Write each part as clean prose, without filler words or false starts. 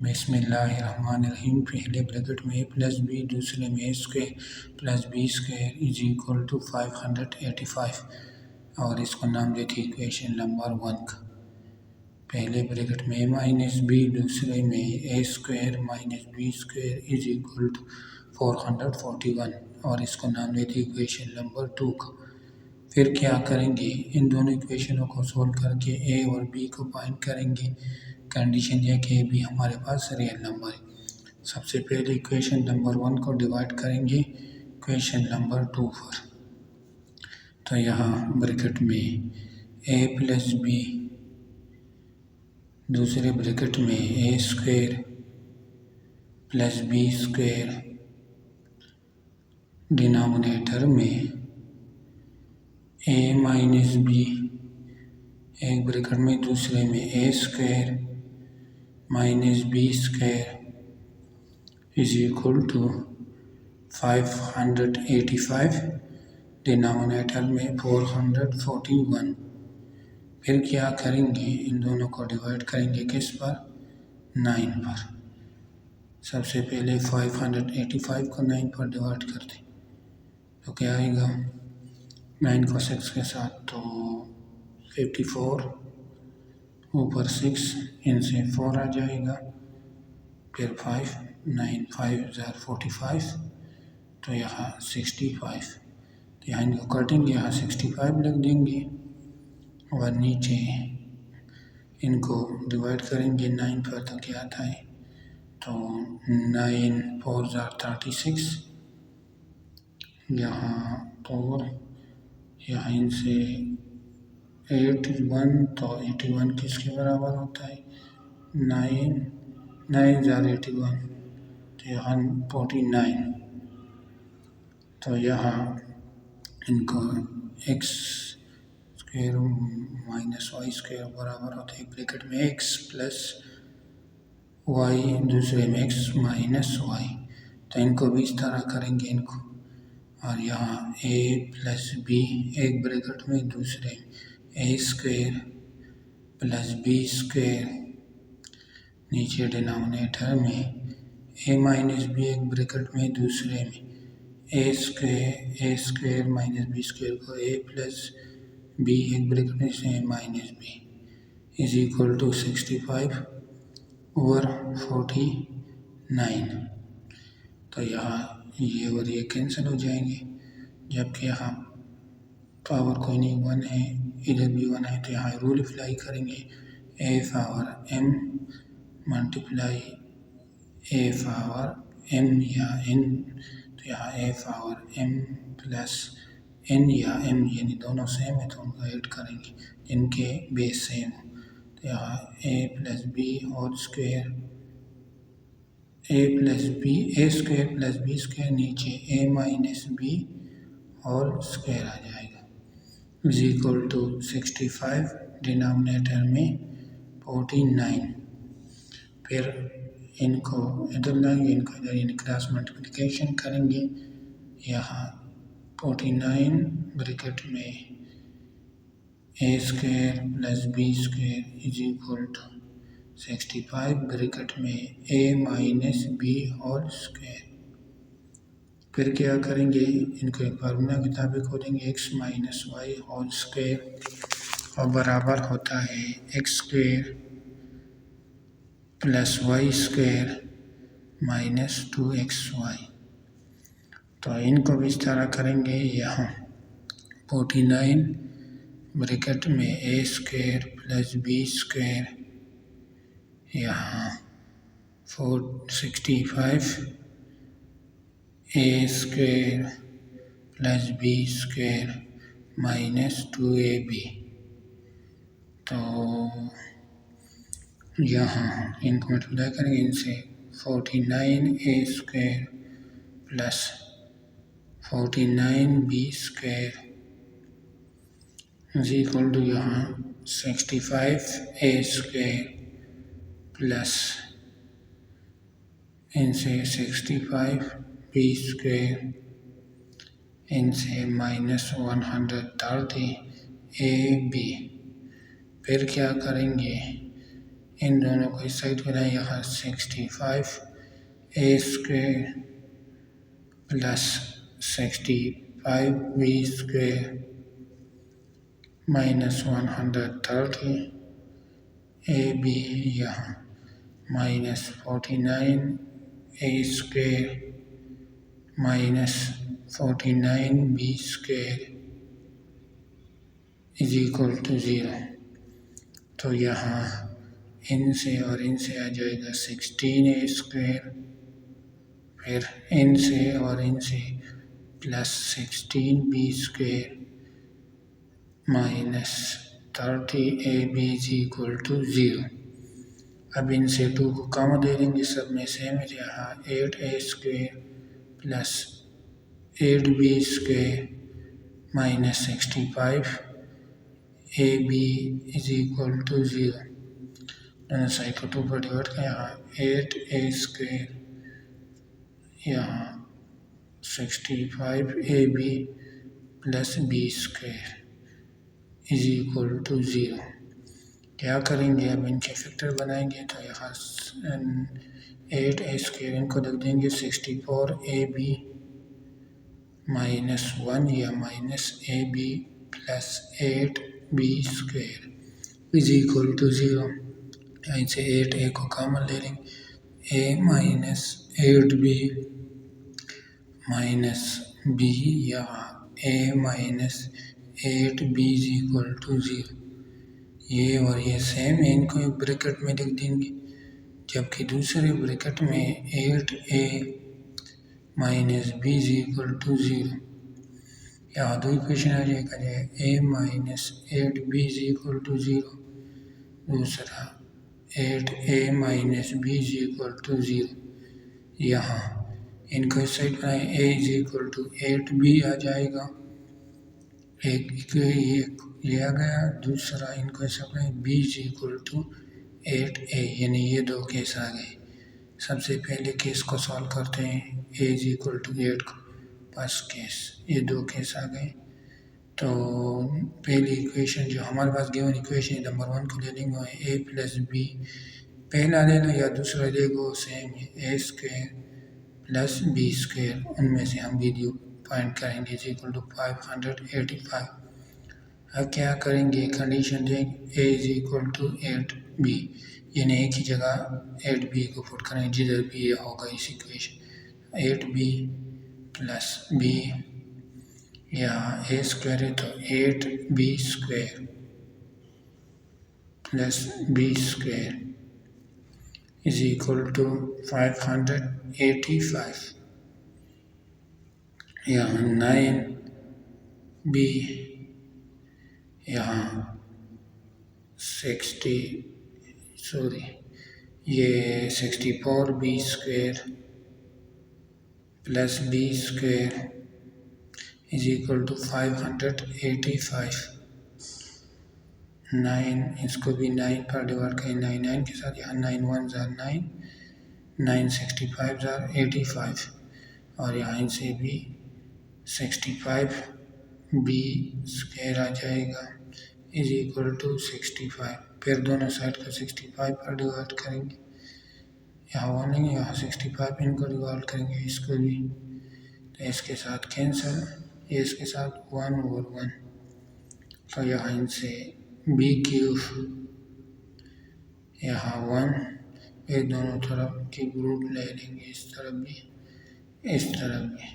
बिस्मिल्लाहिर्रहमानिर्रहीम। पहले ब्रैकेट में a प्लस बी, दूसरे में a square plus b square is equal to 585 और इसको नाम देते इक्वेशन नंबर 1 का। पहले ब्रैकेट में a माइनस बी, दूसरे में a square minus b square is equal to 441 और इसको नाम देते इक्वेशन नंबर 2 का। फिर क्या करेंगे, इन दोनों इक्वेशनों को सोल्व करके a और b को फाइंड करेंगे। कंडीशन है कि a भी हमारे पास रियल नंबर है। सबसे पहले इक्वेशन नंबर 1 को डिवाइड करेंगे इक्वेशन नंबर 2 पर। तो यहाँ ब्रैकेट में a प्लस बी, दूसरे ब्रैकेट में a square plus b square, denominator में a माइनस बी, एक ब्रैकेट में दूसरे में a square minus b square is equal to 585, denominator में 441। फिर क्या करेंगे, इन दोनों को डिवाइड करेंगे किस पर, 9 पर। सबसे पहले 585 को 9 पर डिवाइड करते तो क्या आएगा, 9 को 6 के साथ तो 54, ऊपर 6, इनसे 4 आ जाएगा, फिर 5, 9 5 जार 45, तो यहाँ 65। तो यहाँ इनको कटेंगे, यहाँ 65 लिख देंगे और नीचे इनको डिवाइड करेंगे 9 पर तो क्या आता है, तो 9 4 जार 36, यहाँ 4, यहाँ इनसे 81, तो 81 किसके बराबर होता है, 9 जार 81, तो यहाँ 49। तो यहाँ इनको x square minus y square बराबर होता है ब्रैकेट में x प्लस वाई, दूसरे में x माइनस वाई। तो इनको भी इस तरह करेंगे इनको, और यहाँ a प्लस बी, एक ब्रैकेट में दूसरे a square plus b square, नीचे डिनोमिनेटर में a माइनस बी, एक ब्रैकेट में दूसरे में a square minus b square को a प्लस बी, एक ब्रैकेट में से minus b is equal to 65 over 49। तो यहाँ ये और ये कैंसिल हो जाएंगे, जबकि यहाँ पावर कोई नहीं 1 है, इधर भी 1 है, तो यहाँ रूल अप्लाई करेंगे a power m multiply a power m या n, तो यहाँ a power m plus n या m, यानी दोनों सेम है तो उनको ऐड करेंगे इनके बेस सेम। तो यहाँ a प्लस बी और square, a plus b, a square plus b square, नीचे a माइनस बी और स्क्वायर आ जाएगा इज इक्वल टू 65, डिनोमिनेटर में 49। फिर इनको इधर लाएंगे, इनको इधर यानी क्रॉस मल्टीप्लिकेशन करेंगे। यहाँ 49 ब्रैकेट में a square plus b square is equal to 65 bracket में a minus b whole square. फिर क्या करेंगे, इनको एक फार्मूला के मुताबिक खोलेंगे, x minus y whole square और बराबर होता है x square plus y square minus 2xy। तो इनको भी इस तरह करेंगे, यहाँ 49 ब्रैकेट में a square plus b square, यहाँ 465 a square plus b square minus 2ab। तो यहाँ इनको मल्टीप्लाई करेंगे इनसे, 49 a square plus 49 b square is equal to यहाँ 65 a स्क्वायर प्लस इनसे 65 बी स्क्वायर, इनसे माइनस 130 ab। फिर क्या करेंगे, इन दोनों को इस साइड पर है, यहाँ 65a² plus 65b² minus 130ab, यहाँ minus 49a² minus 49b² is equal to 0। तो यहाँ इनसे और इनसे आ जाएगा 16a², फिर इनसे और इनसे plus 16b² minus 30ab is equal to 0। अब इनसे 2 को कॉमन ले लेंगे, सब में सेम है, यहाँ 8a² plus 8b² minus 65ab is equal to 0। दोनों साइड को 2 पर डिवाइड करें, यहाँ 8a² यहाँ 65ab plus b² is equal to 0। क्या करेंगे, अब इनके फैक्टर बनाएंगे, तो यहाँ 8a² इनको रख देंगे 64ab माइनस 1 या minus ab plus 8b² is equal to 0। यहाँ से 8a को कॉमन ले लेंगे, a minus 8b minus b या a minus 8b is equal to 0। ये और ये सेम है, इनको एक ब्रैकेट में लिख देंगे, जबकि दूसरे ब्रैकेट में 8a minus b is equal to 0। यहाँ दो इक्वेशन आ जाएगा, a minus 8b is equal to 0, दूसरा 8a minus b is equal to 0। यहाँ इनको इस साइड पर a is equal to 8b आ जाएगा, एक ये आ गया, दूसरा इनको ऐसा करें b is equal to 8a, यानी ये दो केस आ गए। सबसे पहले केस को सॉल्व करते हैं, a इज इक्वल टू 8 को, फर्स्ट केस, ये दो केस आ गए। तो पहली इक्वेशन जो हमारे पास गिवन इक्वेशन नंबर 1 को ले लेंगे, a प्लस b, पहला ले लो या दूसरा ले लो, सेम है, a² प्लस b², उनमें से हम वैल्यू फाइंड करेंगे इज इक्वल टू 585। अब क्या करेंगे, कंडीशन देंगे a is equal to 8b, यानी एक ही जगह 8b को पुट करेंगे जिधर भी ये होगा इस इक्वेशन, 8b प्लस b, यहाँ a² है तो 8b² plus b² is equal to 585। यहाँ 9b, यहाँ 64b² plus b² is equal to 585। 9 इसको भी 9 पर डिवाइड करें, 9 के साथ, यहाँ 9 1 ज़ार 9, 9 65 ज़ार 85, और यहाँ इनसे भी 65b² आ जाएगा इज इक्वल टू 65। फिर दोनों साइड को 65 पर डिवाइड करेंगे, यहाँ 1 लेंगे, यहाँ 65 इनको डिवाइड करेंगे, इसको भी, तो इसके साथ कैंसिल, ये इसके साथ 1 और 1, तो यहाँ इनसे b³ यहाँ 1, ये दोनों तरफ की रूट ले लेंगे, इस तरफ भी इस तरफ भी,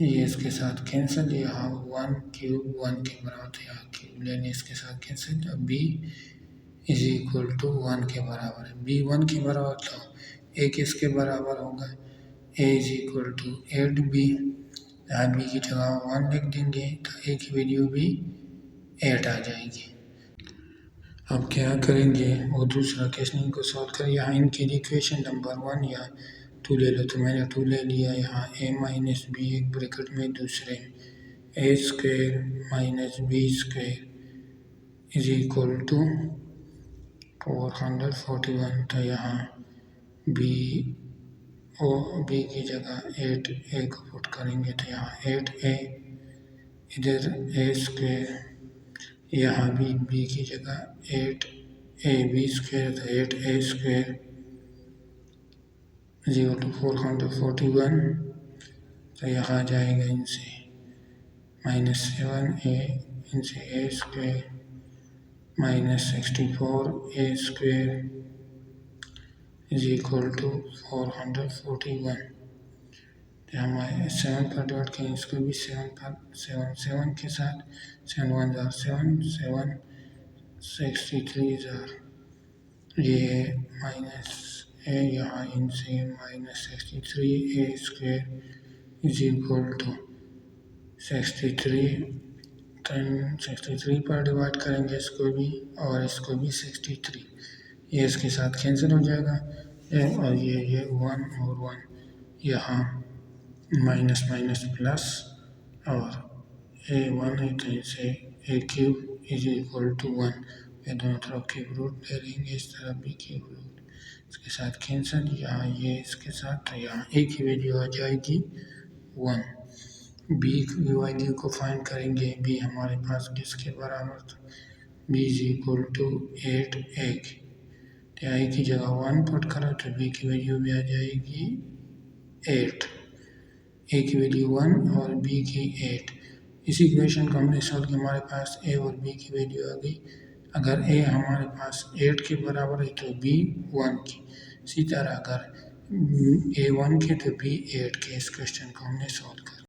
ये इसके साथ कैंसिल, यहाँ 1³ 1 के बराबर, तो यहाँ क्यूब लेने इसके साथ कैंसिल, तो b इज इक्वल टू 1 के बराबर है, b 1 के बराबर, तो a किसके बराबर होगा, a is equal to 8b, यहाँ b की जगह 1 लिख देंगे, तो a की वैल्यू भी 8 आ जाएगी। अब क्या करेंगे, वो दूसरा क्वेश्चन को सॉल्व करें, यहाँ इनकी इक्वेशन नंबर 1 या 2 ले लो, तो मैंने 2 ले लिया, यहाँ a माइनस b एक ब्रैकेट में, दूसरे a² minus b² is equal to 441, तो यहाँ b की जगह 8a को पुट करेंगे, तो यहाँ 8a, इधर a², यहाँ भी b की जगह 8a ए बी स्क्वायर तो 8a स्क्वायर इक्वल टू 441। तो यहाँ आ जाएगा इनसे -7a इनसे a square -64a square is equal to 441। तो हमारे 7 पर डिवाइड करें, इसको भी 7 के साथ 7 1 जार 7 7 63 जार ये माइनस है यहाँ इनसे -63a square is equal to 63। 63 पर डिवाइड करेंगे इसको भी और इसको भी 63, ये इसके साथ कैंसिल हो जाएगा। और ये 1 और 1 यहाँ माइनस माइनस प्लस और a1 है तो इसे a³ इज इक्वल टू 1। ये दोनों तरफ क्यूब रूट ले लेंगे, इस तरफ भी क्यूब रूट, इसके साथ कैंसिल, यहाँ ये इसके साथ, तो यहाँ a की वैल्यू आ जाएगी 1। b की वैल्यू को फाइंड करेंगे, b हमारे पास किसके बराबर था, b is equal to 8a। तो a की जगह 1 पुट करो तो b की वैल्यू भी आ जाएगी 8। a की वैल्यू 1 और b की 8। इसी इक्वेशन को हमने सॉल्व किया, हमारे पास a और b की वैल्यू आ गई। अगर a हमारे पास 8 के बराबर है तो b 1 की, इसी तरह अगर a 1 के तो b 8 के। इस क्वेश्चन को हमने सॉल्व किया।